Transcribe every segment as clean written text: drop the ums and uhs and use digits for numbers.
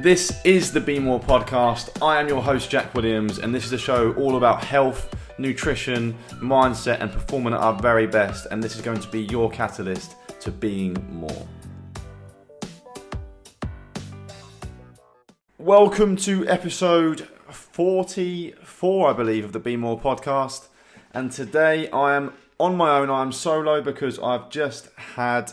This is the Be More podcast. I am your host, Jack Williams, and this is a show all about health, nutrition, mindset, and performing at our very best. And this is going to be your catalyst to being more. Welcome to episode 44, I believe, of the Be More podcast. And today I am on my own. I am solo because I've just had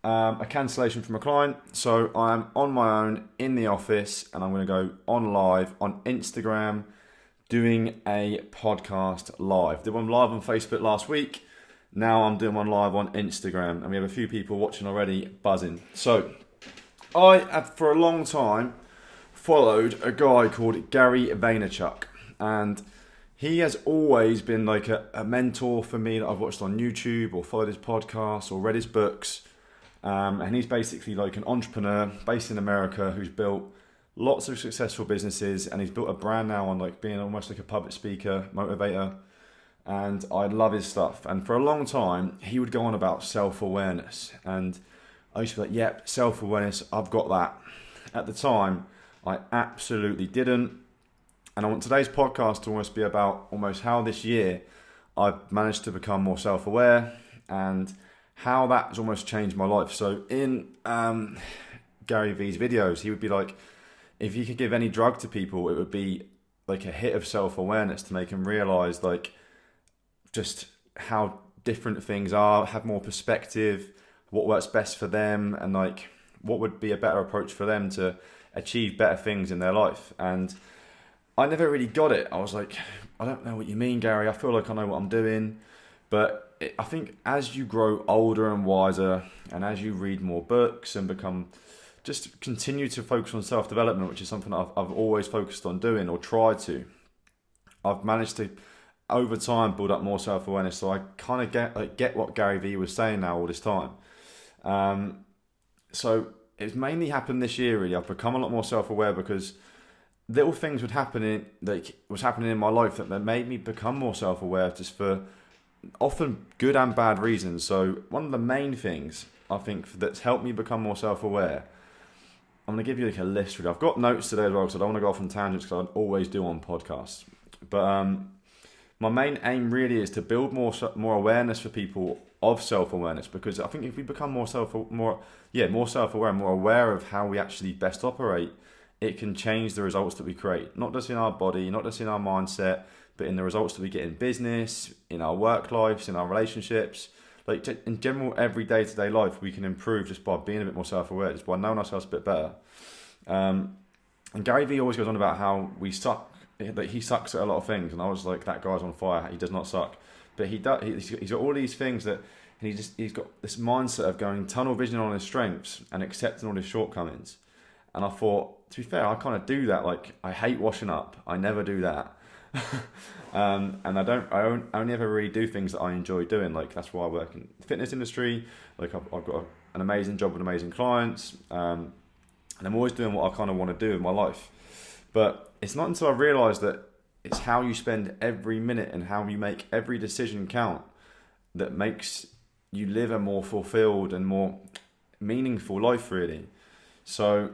a cancellation from a client, so I'm on my own in the office, and I'm going to go on live on Instagram doing a podcast live. Did one live on Facebook last week. Now I'm doing one live on Instagram, and we have a few people watching already, buzzing. So I have for a long time followed a guy called Gary Vaynerchuk, and he has always been like a mentor for me that I've watched on YouTube or followed his podcasts or read his books. And he's basically like an entrepreneur based in America who's built lots of successful businesses, and he's built a brand now on like being almost like a public speaker, motivator, and I love his stuff. And for a long time, he would go on about self-awareness, and I used to be like, yep, self-awareness, I've got that. At the time, I absolutely didn't. And I want today's podcast to almost be about almost how this year I've managed to become more self-aware and how that has almost changed my life. So in Gary V's videos, he would be like, if you could give any drug to people, it would be like a hit of self-awareness to make them realize like just how different things are, have more perspective, what works best for them, and like what would be a better approach for them to achieve better things in their life. And I never really got it. I was like, I don't know what you mean, Gary. I feel like I know what I'm doing. But I think as you grow older and wiser, and as you read more books and just continue to focus on self-development, which is something that I've always focused on doing or tried to, I've managed to, over time, build up more self-awareness. So I kind of get what Gary Vee was saying now all this time. So it's mainly happened this year, really. I've become a lot more self-aware because little things was happening in my life that made me become more self-aware, just for often good and bad reasons. So one of the main things I think that's helped me become more self-aware, I'm going to give you like a list really. I've got notes today as well, so I don't want to go off on tangents because I always do on podcasts. But my main aim really is to build more awareness for people of self-awareness, because I think if we become more self-aware and more aware of how we actually best operate, it can change the results that we create, not just in our body, not just in our mindset, but in the results that we get in business, in our work lives, in our relationships. Like in general, every day-to-day life, we can improve just by being a bit more self-aware, just by knowing ourselves a bit better. And Gary Vee always goes on about how we suck, that he sucks at a lot of things. And I was like, that guy's on fire. He does not suck. But he does. He's got all these things and he's got this mindset of going tunnel vision on his strengths and accepting all his shortcomings. And I thought, to be fair, I kind of do that. Like, I hate washing up. I never do that. And I only ever really do things that I enjoy doing. Like, that's why I work in the fitness industry. Like, I've got an amazing job with amazing clients, and I'm always doing what I kind of want to do in my life. But it's not until I realised that it's how you spend every minute and how you make every decision count that makes you live a more fulfilled and more meaningful life, really. So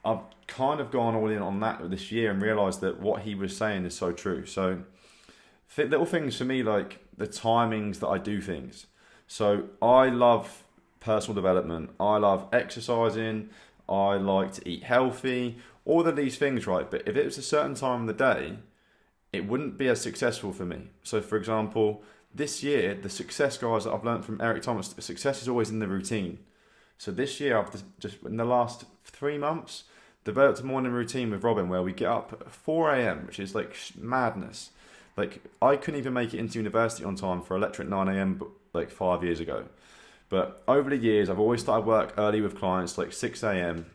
I've kind of gone all in on that this year and realised that what he was saying is so true. So little things for me, like the timings that I do things. So I love personal development. I love exercising. I like to eat healthy. All of these things, right? But if it was a certain time of the day, it wouldn't be as successful for me. So for example, this year, the success, guys, that I've learned from Eric Thomas, success is always in the routine. So this year, I've just in the last 3 months, developed a morning routine with Robin where we get up at 4 a.m, which is like madness. Like, I couldn't even make it into university on time for a lecture at 9 a.m, like 5 years ago. But over the years, I've always started work early with clients, like 6 a.m.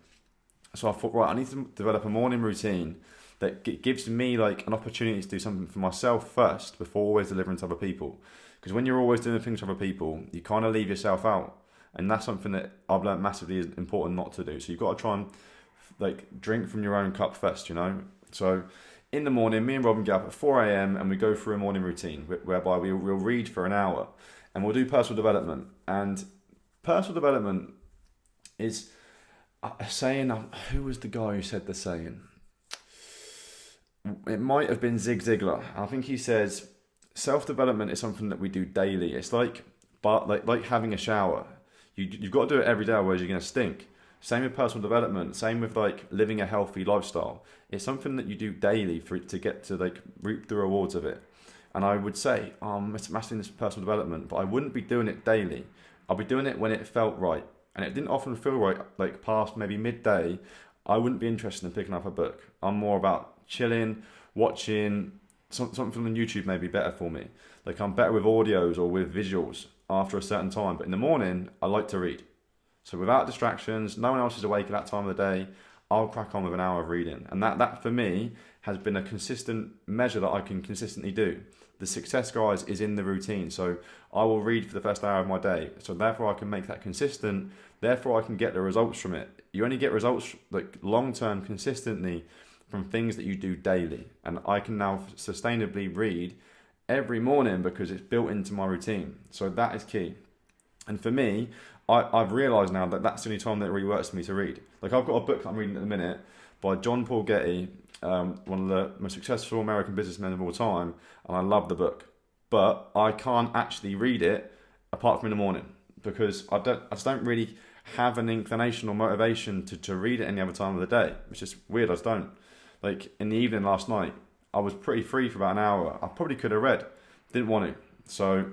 So I thought, right, I need to develop a morning routine that gives me like an opportunity to do something for myself first before always delivering to other people. Because when you're always doing things for other people, you kind of leave yourself out. And that's something that I've learned massively is important not to do. So you've got to try and like drink from your own cup first, you know. So in the morning, me and Robin get up at 4 a.m. and we go through a morning routine whereby we'll read for an hour and we'll do personal development. And personal development is a saying. Who was the guy who said the saying? It might have been Zig Ziglar. I think he says self-development is something that we do daily. It's like having a shower. You've got to do it every day, otherwise you're going to stink. Same with personal development. Same with like living a healthy lifestyle. It's something that you do daily to get to like reap the rewards of it. And I would say, I'm mastering this personal development, but I wouldn't be doing it daily. I'll be doing it when it felt right. And it didn't often feel right, like past maybe midday. I wouldn't be interested in picking up a book. I'm more about chilling, watching something on YouTube may be better for me. Like I'm better with audios or with visuals after a certain time. But in the morning, I like to read. So without distractions, no one else is awake at that time of the day, I'll crack on with an hour of reading. And that for me has been a consistent measure that I can consistently do. The success, guys, is in the routine. So I will read for the first hour of my day. So therefore I can make that consistent. Therefore I can get the results from it. You only get results like long-term consistently from things that you do daily. And I can now sustainably read every morning because it's built into my routine. So that is key. And for me, I've realised now that that's the only time that it really works for me to read. Like I've got a book that I'm reading at the minute by John Paul Getty, one of the most successful American businessmen of all time, and I love the book. But I can't actually read it apart from in the morning because I just don't really have an inclination or motivation to read it any other time of the day. It's just weird, I just don't. Like in the evening last night, I was pretty free for about an hour. I probably could have read, didn't want to. So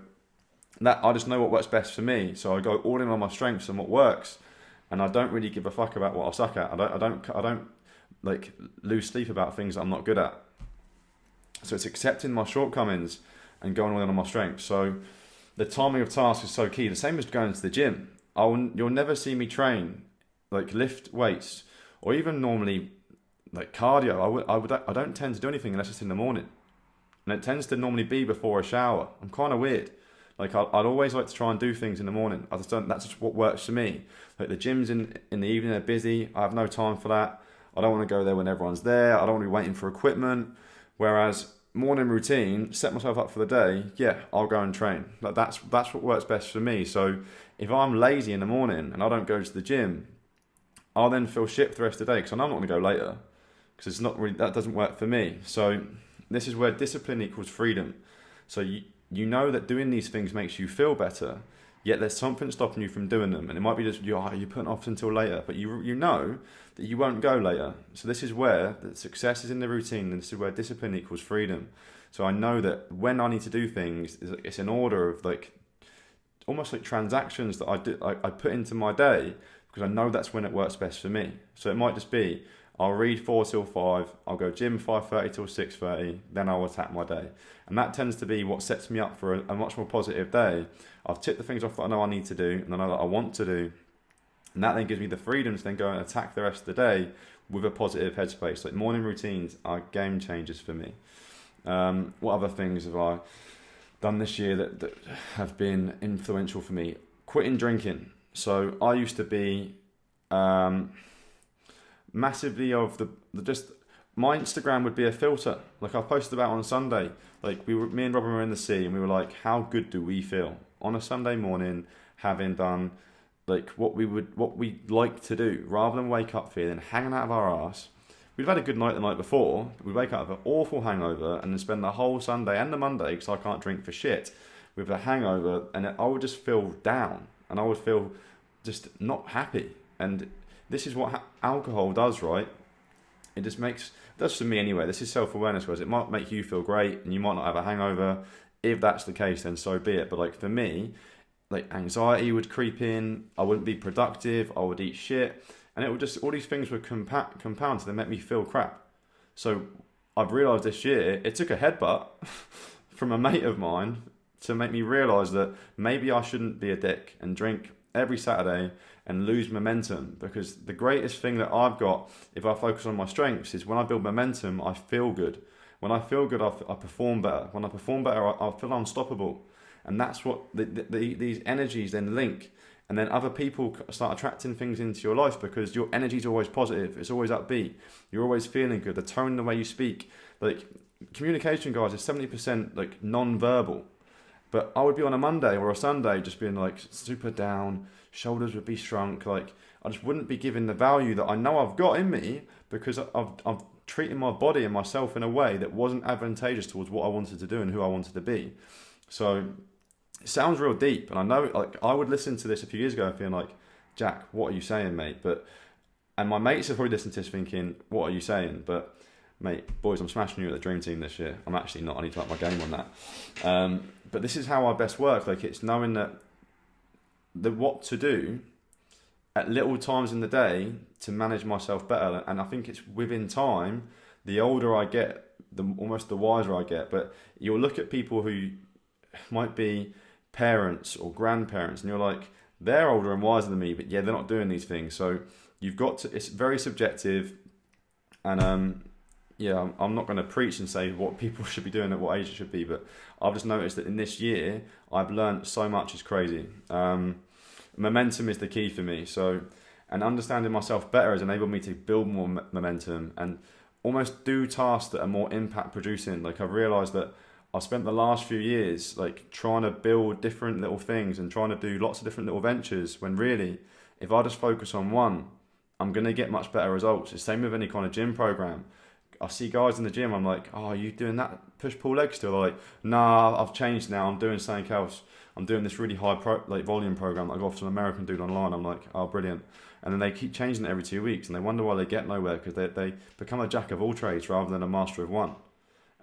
that I just know what works best for me. So I go all in on my strengths and what works, and I don't really give a fuck about what I suck at. I don't like lose sleep about things that I'm not good at. So it's accepting my shortcomings and going all in on my strengths. So the timing of tasks is so key. The same as going to the gym. You'll never see me train, like lift weights, or even normally like cardio. I don't tend to do anything unless it's in the morning, and it tends to normally be before a shower. I'm kind of weird. Like I'd always like to try and do things in the morning. I just don't. That's just what works for me. Like the gyms in the evening are busy. I have no time for that. I don't want to go there when everyone's there. I don't want to be waiting for equipment. Whereas morning routine, set myself up for the day. Yeah, I'll go and train. Like that's what works best for me. So if I'm lazy in the morning and I don't go to the gym, I'll then feel shit for the rest of the day because I know I'm not going to go later because it's not really, that doesn't work for me. So this is where discipline equals freedom. So you know that doing these things makes you feel better, yet there's something stopping you from doing them. And it might be just you're putting off until later, but you know that you won't go later. So this is where the success is in the routine, and this is where discipline equals freedom. So I know that when I need to do things, it's an order of like almost like transactions that I put into my day because I know that's when it works best for me. So it might just be I'll read 4 till 5, I'll go gym 5:30 till 6:30, then I'll attack my day. And that tends to be what sets me up for a much more positive day. I've ticked the things off that I know I need to do and I know that I want to do. And that then gives me the freedom to then go and attack the rest of the day with a positive headspace. Like morning routines are game changers for me. What other things have I done this year that have been influential for me? Quitting drinking. So I used to be massively of the just my Instagram would be a filter. Like I posted about on Sunday, like me and Robin were in the sea and we were like, how good do we feel on a Sunday morning having done like what we'd like to do rather than wake up feeling hanging out of our arse. We've had a good night the night before, we'd wake up with an awful hangover and then spend the whole Sunday and the Monday, because I can't drink for shit, with a hangover, and I would just feel down and I would feel just not happy. And this is what alcohol does, right? It just does for me anyway. This is self-awareness, whereas it might make you feel great and you might not have a hangover. If that's the case, then so be it. But like for me, like anxiety would creep in, I wouldn't be productive, I would eat shit, and it would just, all these things would compound to then make me feel crap. So I've realised this year, it took a headbutt from a mate of mine to make me realise that maybe I shouldn't be a dick and drink every Saturday and lose momentum, because the greatest thing that I've got if I focus on my strengths is when I build momentum, I feel good. When I feel good, I perform better. When I perform better, I feel unstoppable. And that's what these energies then link. And then other people start attracting things into your life because your energy is always positive. It's always upbeat. You're always feeling good. The tone, the way you speak. Like communication, guys, is 70% like non-verbal. But I would be on a Monday or a Sunday just being like super down, shoulders would be shrunk. Like I just wouldn't be given the value that I know I've got in me, because I'm treating my body and myself in a way that wasn't advantageous towards what I wanted to do and who I wanted to be. So it sounds real deep, and I know, like, I would listen to this a few years ago and feeling like, Jack, what are you saying, mate? And my mates have probably listened to this thinking, what are you saying? But mate, boys, I'm smashing you at the dream team this year. I'm actually not. I need to up my game on that. But this is how I best work. Like, it's knowing that what to do at little times in the day to manage myself better. And I think it's within time, the older I get, almost the wiser I get. But you'll look at people who might be parents or grandparents, and you're like, they're older and wiser than me, but yeah, they're not doing these things. So you've got to, it's very subjective. And yeah, I'm not going to preach and say what people should be doing at what age it should be, but I've just noticed that in this year, I've learned so much. It's crazy. Momentum is the key for me. So, and understanding myself better has enabled me to build more momentum and almost do tasks that are more impact producing. Like, I've realized that I've spent the last few years like trying to build different little things and trying to do lots of different little ventures, when really, if I just focus on one, I'm going to get much better results. It's the same with any kind of gym program. I see guys in the gym, I'm like, oh, are you doing that push-pull leg still? They're like, nah, I've changed now, I'm doing something else. I'm doing this really high volume program that I got off some American dude online. I'm like, oh, brilliant. And then they keep changing it every 2 weeks, and they wonder why they get nowhere, because they become a jack of all trades rather than a master of one.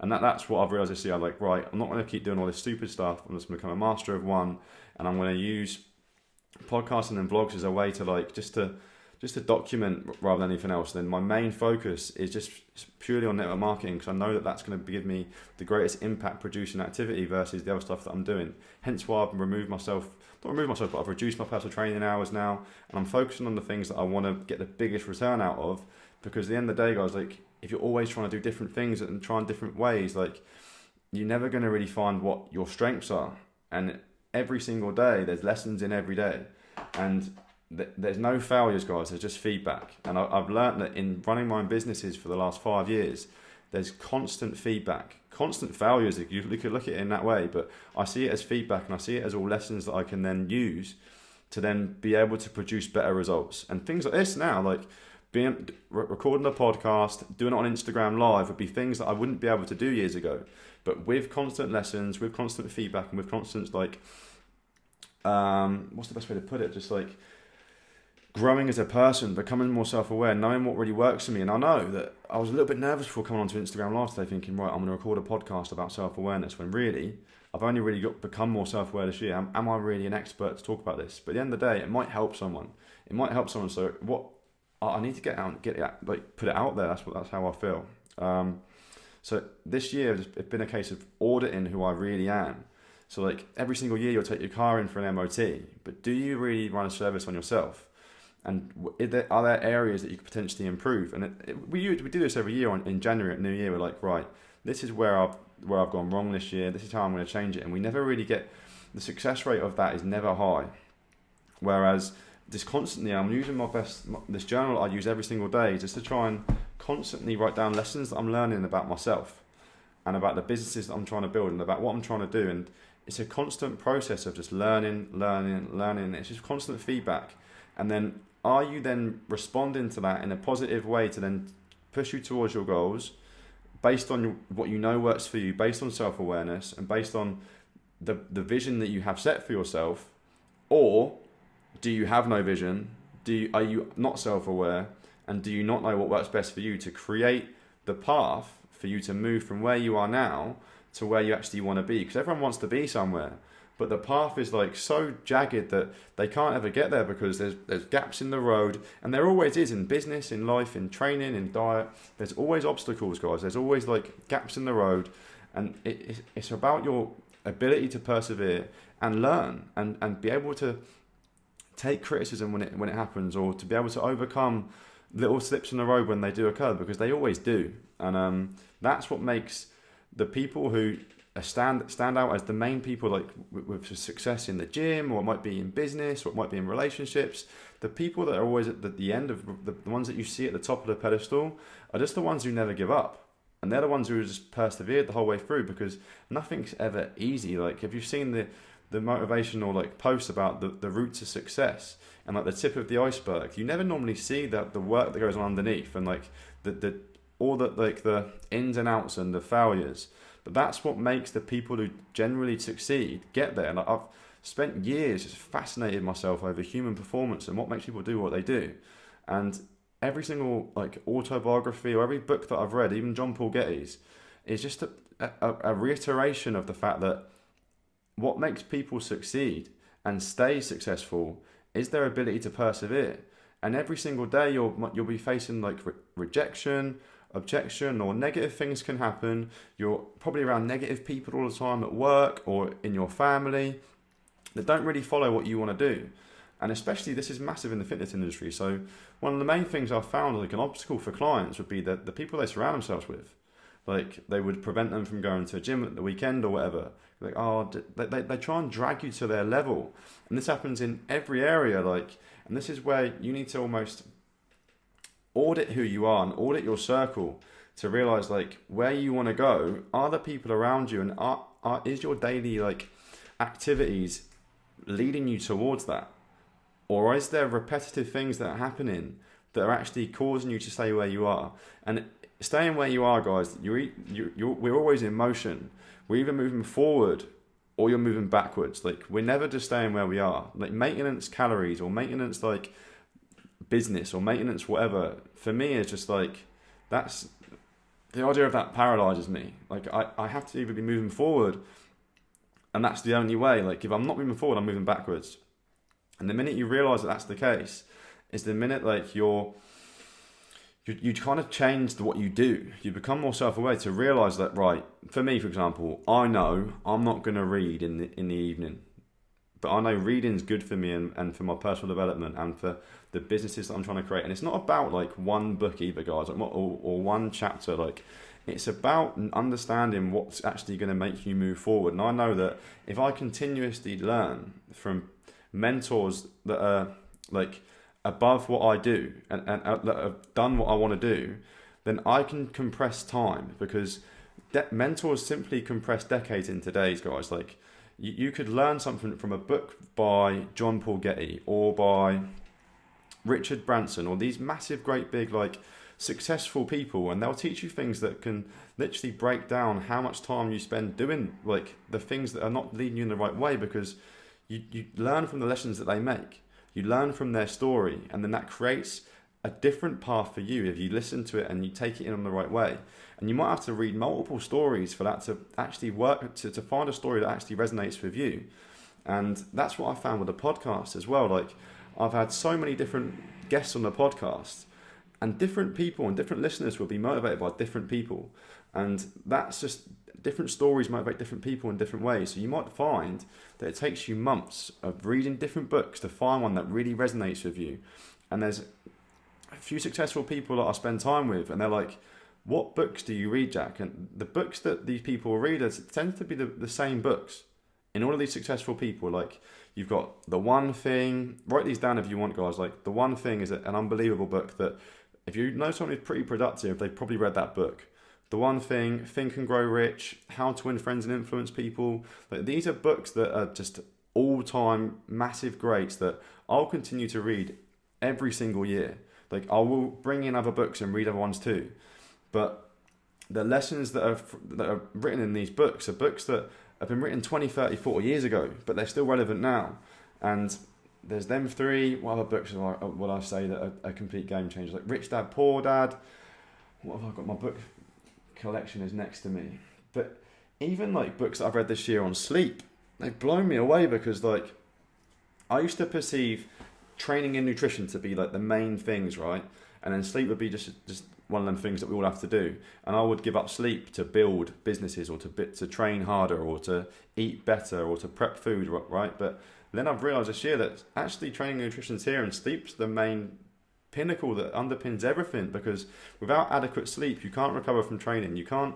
And that's what I've realised this year. I'm like, right, I'm not going to keep doing all this stupid stuff. I'm just going to become a master of one, and I'm going to use podcasting and vlogs as a way to like just to document rather than anything else. Then my main focus is just purely on network marketing, because I know that that's going to give me the greatest impact producing activity versus the other stuff that I'm doing. Hence why I've but I've reduced my personal training hours now, and I'm focusing on the things that I want to get the biggest return out of. Because at the end of the day, guys, like, if you're always trying to do different things and trying different ways, like, you're never going to really find what your strengths are. And every single day, there's lessons in every day. And there's no failures, guys. There's just feedback. And I've learned that in running my own businesses for the last 5 years, there's constant feedback. Constant failures, if you could look at it in that way. But I see it as feedback, and I see it as all lessons that I can then use to then be able to produce better results. And things like this now, like recording a podcast, doing it on Instagram Live, would be things that I wouldn't be able to do years ago. But with constant lessons, with constant feedback, and with constant, like, what's the best way to put it? Just like growing as a person, becoming more self-aware, knowing what really works for me. And I know that I was a little bit nervous before coming onto Instagram Live today, thinking, right, I'm going to record a podcast about self-awareness, when really I've only really become more self-aware this year. Am I really an expert to talk about this? But at the end of the day, it might help someone. So what I need to get out and get it, like, put it out there. That's how I feel. So this year it's been a case of auditing who I really am. So like every single year you'll take your car in for an MOT, but do you really run a service on yourself? And are there areas that you could potentially improve? And we do this every year in January at New Year. We're like, right, this is where I've gone wrong this year. This is how I'm going to change it. And we never really get, the success rate of that is never high. Whereas just constantly, I'm using this journal I use every single day just to try and constantly write down lessons that I'm learning about myself and about the businesses that I'm trying to build and about what I'm trying to do. And it's a constant process of just learning. It's just constant feedback. And then are you then responding to that in a positive way to then push you towards your goals based on what you know works for you, based on self-awareness and based on the vision that you have set for yourself? Or do you have no vision? Are you not self-aware? And do you not know what works best for you to create the path for you to move from where you are now to where you actually want to be? Because everyone wants to be somewhere, but the path is like so jagged that they can't ever get there because there's gaps in the road, and there always is in business, in life, in training, in diet. There's always obstacles, guys. There's always like gaps in the road, and it's about your ability to persevere and learn and be able to take criticism when it happens, or to be able to overcome little slips in the road when they do occur, because they always do. And that's what makes the people who stand out as the main people, like with success in the gym, or it might be in business, or it might be in relationships. The people that are always at the end of the ones that you see at the top of the pedestal are just the ones who never give up. And they're the ones who just persevered the whole way through, because nothing's ever easy. Like, if you've seen the motivational like posts about the route to success and like the tip of the iceberg, you never normally see that the work that goes on underneath and like the all the like the ins and outs and the failures. But that's what makes the people who generally succeed get there. And I've spent years just fascinated myself over human performance and what makes people do what they do. And every single like autobiography or every book that I've read, even John Paul Getty's, is just a reiteration of the fact that what makes people succeed and stay successful is their ability to persevere. And every single day you'll be facing like rejection, objection, or negative things can happen. You're probably around negative people all the time at work or in your family that don't really follow what you want to do. And especially this is massive in the fitness industry. So one of the main things I've found like an obstacle for clients would be the people they surround themselves with. Like they would prevent them from going to a gym at the weekend or whatever. Like, oh, they try and drag you to their level. And this happens in every area. Like, and this is where you need to almost audit who you are and audit your circle to realize like where you want to go. Are the people around you, and is your daily like activities leading you towards that? Or is there repetitive things that are happening that are actually causing you to stay where you are? And staying where you are, guys, we're always in motion. We're either moving forward or you're moving backwards. Like we're never just staying where we are. Like maintenance calories or maintenance like business or maintenance whatever, for me is just like, that's the idea of that paralyzes me. Like I have to either be moving forward, and that's the only way. Like if I'm not moving forward, I'm moving backwards. And the minute you realize that that's the case is the minute like you kind of change what you do. You become more self-aware to realize that, right, for me, for example, I know I'm not going to read in the evening, but I know reading's good for me and for my personal development and for the businesses that I'm trying to create. And it's not about like one book either, guys, or one chapter. Like it's about understanding what's actually going to make you move forward. And I know that if I continuously learn from mentors that are like above what I do and that have done what I want to do, then I can compress time, because mentors simply compress decades into days, guys. Like you could learn something from a book by John Paul Getty or by Richard Branson or these massive, great, big, like successful people, and they'll teach you things that can literally break down how much time you spend doing like the things that are not leading you in the right way, because you learn from the lessons that they make. You learn from their story, and then that creates a different path for you if you listen to it and you take it in the right way. And you might have to read multiple stories for that to actually work, to find a story that actually resonates with you. And that's what I found with the podcast as well. Like I've had so many different guests on the podcast, and different people and different listeners will be motivated by different people. And that's just different stories motivate different people in different ways. So you might find that it takes you months of reading different books to find one that really resonates with you. And there's a few successful people that I spend time with, and they're like, what books do you read, Jack? And the books that these people read tend to be the same books in all of these successful people. Like you've got The One Thing. Write these down if you want, guys. Like The One Thing is an unbelievable book that if you know someone who's pretty productive, they've probably read that book. The One Thing, Think and Grow Rich, How to Win Friends and Influence People. Like, these are books that are just all-time massive greats that I'll continue to read every single year. Like I will bring in other books and read other ones too. But the lessons that are written in these books are books that have been written 20, 30, 40 years ago, but they're still relevant now. And there's them three. What other books would I say that are complete game changers? Like Rich Dad, Poor Dad. What have I got? My book collection is next to me. But even like books that I've read this year on sleep, they've blown me away, because like I used to perceive training and nutrition to be like the main things, right? And then sleep would be just one of them things that we all have to do. And I would give up sleep to build businesses or to train harder or to eat better or to prep food, right? But then I've realized this year that actually training and nutrition's here, and sleep's the main pinnacle that underpins everything, because without adequate sleep you can't recover from training. You can't,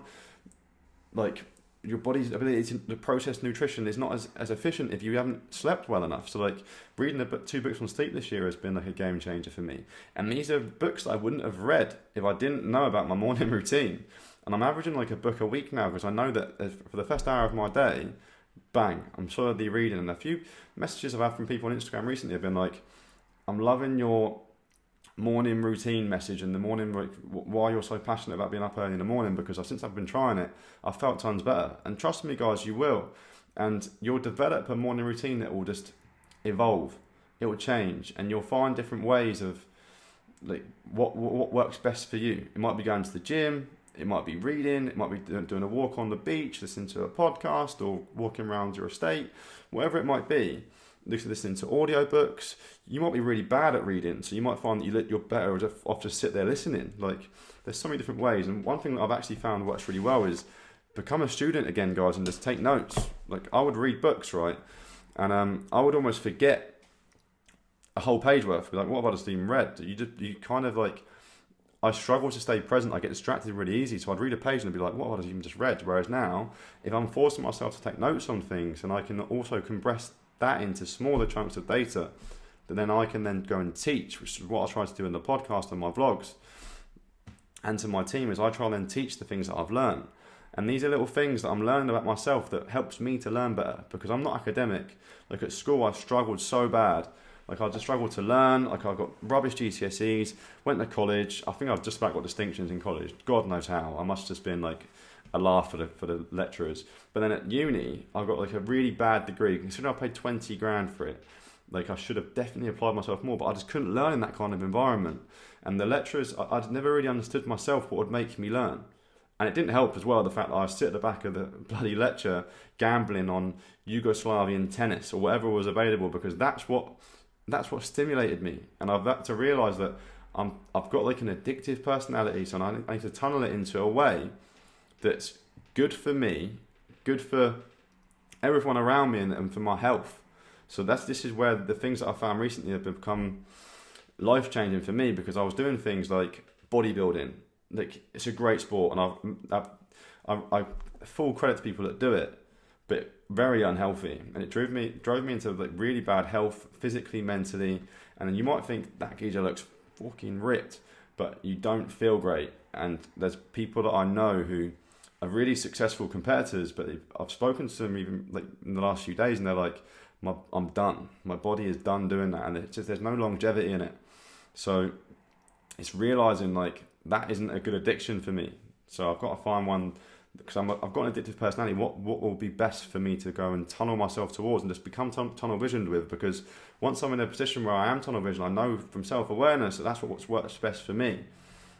like, your body's ability to process nutrition is not as efficient if you haven't slept well enough. So like reading two books on sleep this year has been like a game changer for me. And these are books that I wouldn't have read if I didn't know about my morning routine. And I'm averaging like a book a week now, because I know that for the first hour of my day, bang, I'm solidly reading. And a few messages I've had from people on Instagram recently have been like, I'm loving your morning routine message in the morning, like, why you're so passionate about being up early in the morning, because since I've been trying it, I've felt tons better. And trust me guys, you will. And you'll develop a morning routine that will just evolve. It will change, and you'll find different ways of like what works best for you. It might be going to the gym, it might be reading, it might be doing a walk on the beach, listening to a podcast, or walking around your estate, whatever it might be. Listening to audiobooks. You might be really bad at reading, so you might find that you're better off just sit there listening. Like, there's so many different ways, and one thing that I've actually found works really well is become a student again, guys, and just take notes. Like, I would read books, right, and I would almost forget a whole page worth. Be like, what have I just even read? You kind of like, I struggle to stay present. I get distracted really easy, so I'd read a page and be like, what have I even just read? Whereas now, if I'm forcing myself to take notes on things, and I can also compress that into smaller chunks of data that then I can then go and teach, which is what I try to do in the podcast and my vlogs, and to my team, is I try and then teach the things that I've learned. And these are little things that I'm learning about myself that helps me to learn better, because I'm not academic. Like, at school, I struggled so bad. Like, I just struggled to learn. Like, I got rubbish GCSEs, went to college. I think I've just about got distinctions in college. God knows how. I must have just been like a laugh for the lecturers. But then at uni, I got like a really bad degree. Considering I paid 20 grand for it, like, I should have definitely applied myself more, but I just couldn't learn in that kind of environment. And the lecturers, I'd never really understood myself what would make me learn. And it didn't help as well, the fact that I sit at the back of the bloody lecture gambling on Yugoslavian tennis or whatever was available, because that's what stimulated me. And I've had to realise that I've got like an addictive personality, so I need to tunnel it into a way that's good for me, good for everyone around me, and for my health. So this is where the things that I found recently have become life-changing for me, because I was doing things like bodybuilding. Like, it's a great sport, and I full credit to people that do it, but very unhealthy, and it drove me into like really bad health, physically, mentally. And then you might think that geezer looks fucking ripped, but you don't feel great. And there's people that I know who are really successful competitors, but I've spoken to them even like in the last few days, and they're like, I'm done. My body is done doing that, and it's just, there's no longevity in it. So it's realizing like that isn't a good addiction for me. So I've got to find one, because I've got an addictive personality. What will be best for me to go and tunnel myself towards and just become tunnel visioned with? Because once I'm in a position where I am tunnel vision, I know from self-awareness that that's what works best for me.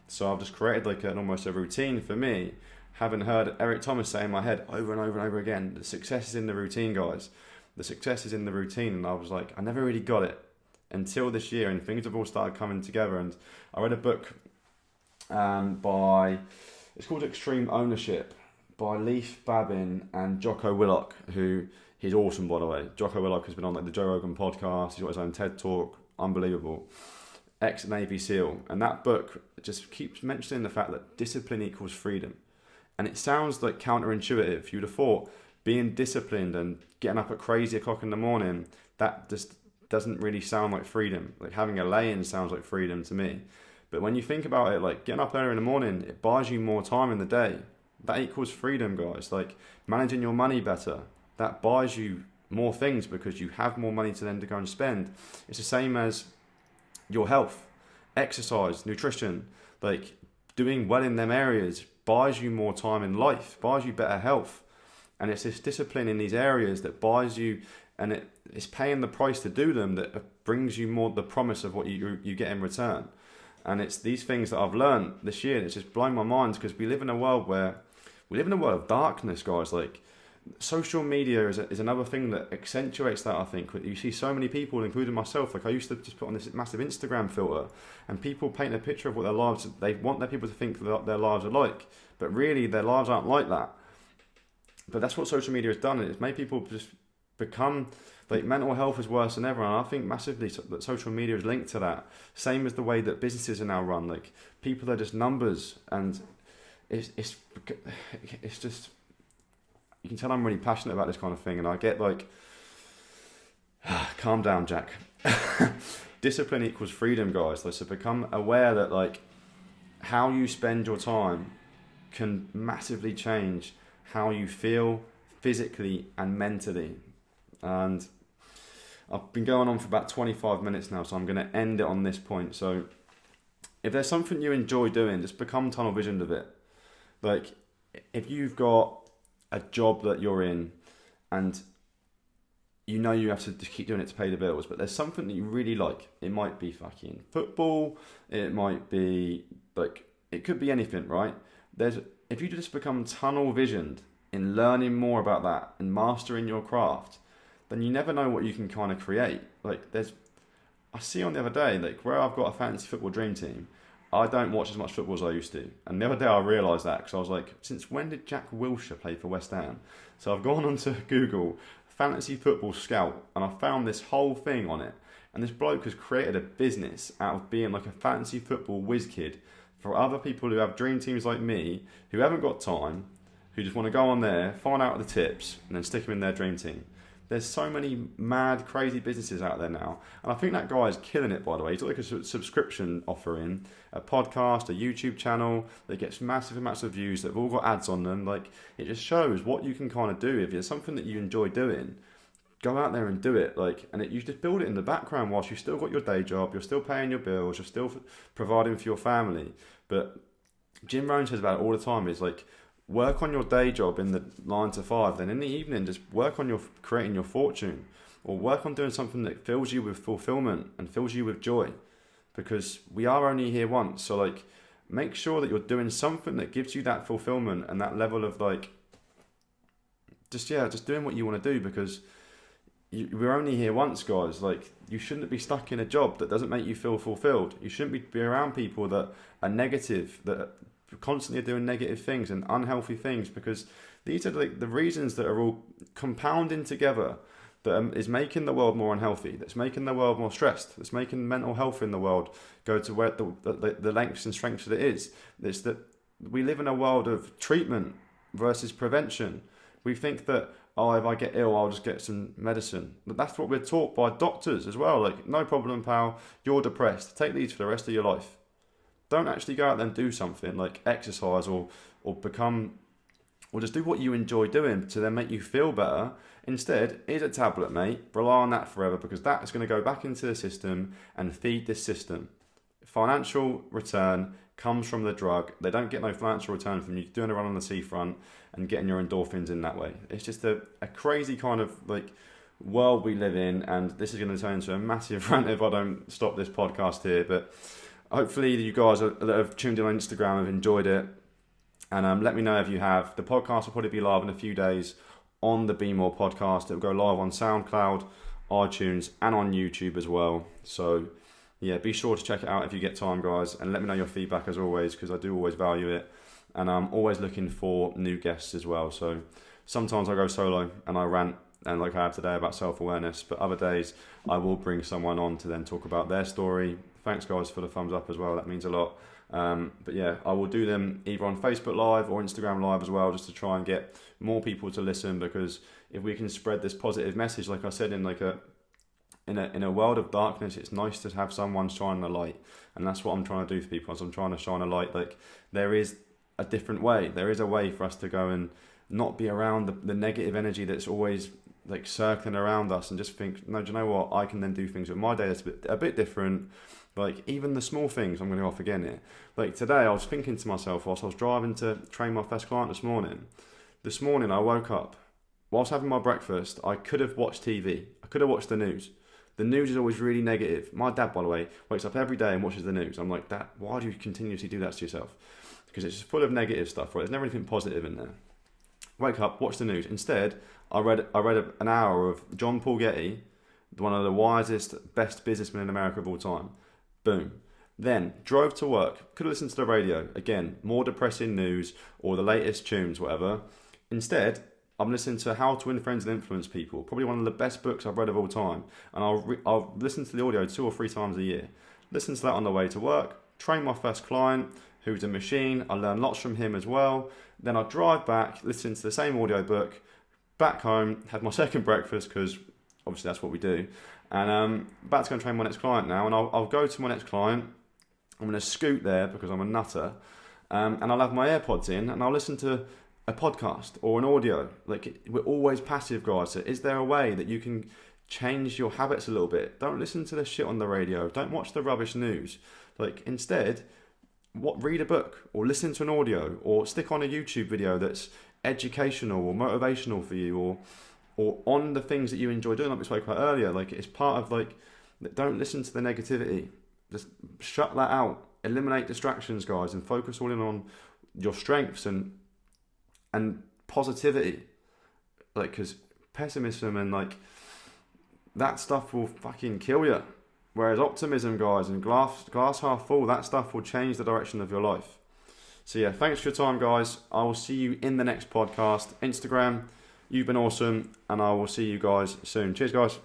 So I've just created like almost a routine for me, having heard Eric Thomas say in my head over and over and over again, the success is in the routine, guys. The success is in the routine. And I was like, I never really got it until this year, and things have all started coming together. And I read a book it's called Extreme Ownership, by Leif Babin and Jocko Willink, who, he's awesome, by the way. Jocko Willink has been on like the Joe Rogan podcast. He's got his own TED Talk, unbelievable. Ex-Navy SEAL. And that book just keeps mentioning the fact that discipline equals freedom. And it sounds like counterintuitive. You'd have thought being disciplined and getting up at crazy o'clock in the morning, that just doesn't really sound like freedom. Like having a lay-in sounds like freedom to me. But when you think about it, like getting up early in the morning, it buys you more time in the day. That equals freedom, guys. Like managing your money better, that buys you more things because you have more money to then to go and spend. It's the same as your health, exercise, nutrition, like doing well in them areas buys you more time in life, buys you better health. And it's this discipline in these areas that buys you, and it's paying the price to do them that brings you more the promise of what you get in return. And it's these things that I've learned this year, and it's just blown my mind, because we live in a world of darkness, guys. Like social media is another thing that accentuates that. I think you see so many people, including myself. Like I used to just put on this massive Instagram filter, and people paint a picture of what their lives, they want their people to think that their lives are like, but really their lives aren't like that. But that's what social media has done. It's made people just become like, mental health is worse than ever, and I think massively that social media is linked to that. Same as the way that businesses are now run. Like people are just numbers, and it's just, you can tell I'm really passionate about this kind of thing, and I get like, calm down, Jack. Discipline equals freedom, guys. So become aware that like how you spend your time can massively change how you feel, physically and mentally. And I've been going on for about 25 minutes now, so I'm going to end it on this point. So if there's something you enjoy doing, just become tunnel visioned of it. Like, if you've got a job that you're in and you know you have to keep doing it to pay the bills, but there's something that you really like. It might be fucking football. It might be, like, it could be anything, right? If you just become tunnel visioned in learning more about that and mastering your craft, then you never know what you can kind of create. Like, I see on the other day, like, where I've got a fantasy football dream team, I don't watch as much football as I used to. And the other day I realised that, because I was like, since when did Jack Wilshere play for West Ham? So I've gone onto Google, fantasy football scout, and I found this whole thing on it. And this bloke has created a business out of being like a fantasy football whiz kid for other people who have dream teams like me, who haven't got time, who just want to go on there, find out the tips, and then stick them in their dream team. There's so many mad, crazy businesses out there now. And I think that guy is killing it, by the way. He's got like a subscription offering, a podcast, a YouTube channel that gets massive amounts of views that have all got ads on them. Like, it just shows what you can kind of do. If it's something that you enjoy doing, go out there and do it. Like, and you just build it in the background whilst you've still got your day job, you're still paying your bills, you're still providing for your family. But Jim Rohn says about it all the time, is like, work on your day job in the 9 to 5, then in the evening just work on creating your fortune, or work on doing something that fills you with fulfillment and fills you with joy, because we are only here once. So like, make sure that you're doing something that gives you that fulfillment and that level of like, just doing what you want to do, because we're only here once, guys. Like, you shouldn't be stuck in a job that doesn't make you feel fulfilled. You shouldn't be around people that are negative, that constantly are doing negative things and unhealthy things, because these are like the reasons that are all compounding together that is making the world more unhealthy, that's making the world more stressed, that's making mental health in the world go to where the lengths and strengths that it is. It's that we live in a world of treatment versus prevention. We think that, oh, if I get ill, I'll just get some medicine. But that's what we're taught by doctors as well. Like, no problem, pal, you're depressed, take these for the rest of your life. Don't actually go out there and do something like exercise or just do what you enjoy doing to then make you feel better. Instead, here's a tablet, mate. Rely on that forever, because that is going to go back into the system and feed this system. Financial return comes from the drug. They don't get no financial return from you doing a run on the seafront and getting your endorphins in that way. It's just a crazy kind of like world we live in, and this is going to turn into a massive rant if I don't stop this podcast here. But hopefully you guys that have tuned in on Instagram have enjoyed it. And let me know if you have. The podcast will probably be live in a few days on the Be More podcast. It will go live on SoundCloud, iTunes, and on YouTube as well. So, yeah, be sure to check it out if you get time, guys. And let me know your feedback as always, because I do always value it. And I'm always looking for new guests as well. So sometimes I go solo and I rant, and like I have today, about self-awareness. But other days I will bring someone on to then talk about their story. Thanks, guys, for the thumbs up as well. That means a lot. But yeah, I will do them either on Facebook Live or Instagram Live as well, just to try and get more people to listen. Because if we can spread this positive message, like I said, in a world of darkness, it's nice to have someone shining a light, and that's what I'm trying to do for people. So I'm trying to shine a light. Like, there is a different way. There is a way for us to go and not be around the negative energy that's always like circling around us, and just think, no, do you know what? I can then do things with my day that's a bit different. Like, even the small things, I'm going to go off again here. Like, today I was thinking to myself whilst I was driving to train my first client this morning. This morning I woke up, whilst having my breakfast, I could have watched TV. I could have watched the news. The news is always really negative. My dad, by the way, wakes up every day and watches the news. I'm like, Dad, why do you continuously do that to yourself? Because it's just full of negative stuff, right? There's never anything positive in there. Wake up, watch the news. Instead, I read an hour of John Paul Getty, one of the wisest, best businessmen in America of all time. Boom. Then drove to work. Could have listened to the radio. Again, more depressing news or the latest tunes, whatever. Instead, I'm listening to How to Win Friends and Influence People. Probably one of the best books I've read of all time. And I'll listen to the audio 2 or 3 times a year. Listen to that on the way to work. Train my first client, who's a machine. I learn lots from him as well. Then I drive back, listen to the same audio book. Back home, have my second breakfast, because obviously that's what we do. And about to go and train my next client now, and I'll go to my next client. I'm going to scoot there because I'm a nutter, and I'll have my AirPods in, and I'll listen to a podcast or an audio. Like, we're always passive, guys. So is there a way that you can change your habits a little bit? Don't listen to the shit on the radio. Don't watch the rubbish news. Like, instead, read a book or listen to an audio or stick on a YouTube video that's educational or motivational for you, or on the things that you enjoy doing, like we spoke about earlier. Like, it's part of, like, don't listen to the negativity. Just shut that out. Eliminate distractions, guys, and focus all in on your strengths and positivity. Like, because pessimism and like that stuff will fucking kill you. Whereas optimism, guys, and glass half full, that stuff will change the direction of your life. So yeah, thanks for your time, guys. I will see you in the next podcast. Instagram, you've been awesome, and I will see you guys soon. Cheers, guys.